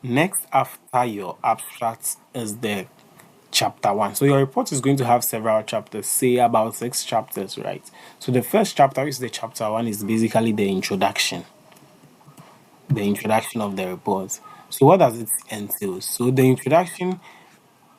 Next after your abstract is the chapter one. So your report is going to have several chapters, say about 6 chapters, right? So the first chapter, which is the chapter one, is basically the introduction of the report. So what does it entail? So the introduction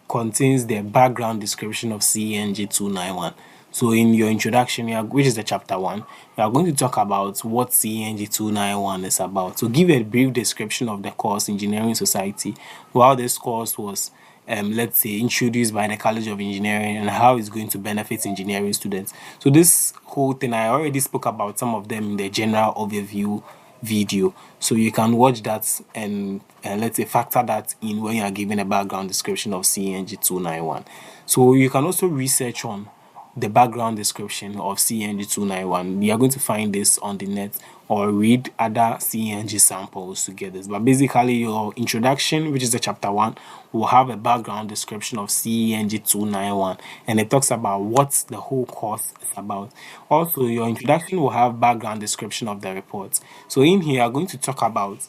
contains the background description of CENG 291. So in your introduction, which is the chapter one, you are going to talk about what CENG 291 is about. So give a brief description of the course Engineering Society, while this course was let's say introduced by the College of Engineering and how it's going to benefit engineering students. So this whole thing I already spoke about some of them in the general overview video, so you can watch that and let's say factor that in when you are giving a background description of CNG 291. So you can also research on the background description of CNG 291. You are going to find this on the net or read other CNG samples to get this. But basically, your introduction, which is the chapter one, will have a background description of CNG 291 and it talks about what the whole course is about. Also, your introduction will have background description of the report. So in here, I'm going to talk about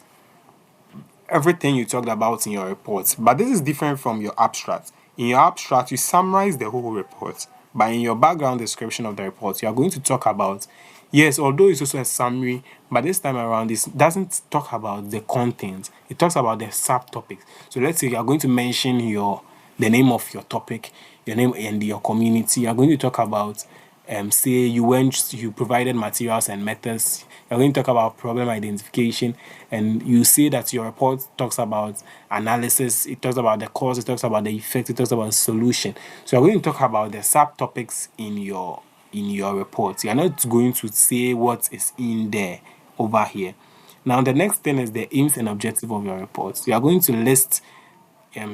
everything you talked about in your report. But this is different from your abstract. In your abstract, you summarize the whole report. But in your background description of the report, you are going to talk about, yes, although it's also a summary, but this time around, this doesn't talk about the content. It talks about the subtopics. So let's say you are going to mention the name of your topic, your name and your community. You are going to talk about say you provided materials and methods. You're going to talk about problem identification, and you say that your report talks about analysis, it talks about the cause, it talks about the effect, it talks about solution. So you're going to talk about the subtopics in your report. You're not going to say what is in there over here. Now the next thing is the aims and objective of your report. You are going to list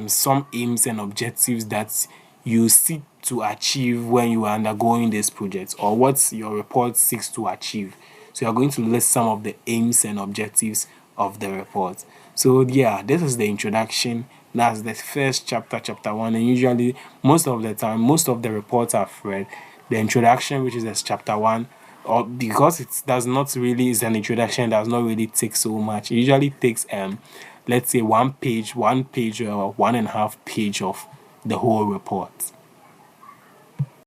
some aims and objectives that you seek to achieve when you are undergoing this project, or what your report seeks to achieve. So you're going to list some of the aims and objectives of the report. So yeah, this is the introduction. That's the first chapter, chapter one. And usually most of the time, most of the reports I've read, the introduction, which is this chapter one, or because it does not really is an introduction, does not really take so much. It usually takes let's say one page or 1.5 page of the whole report.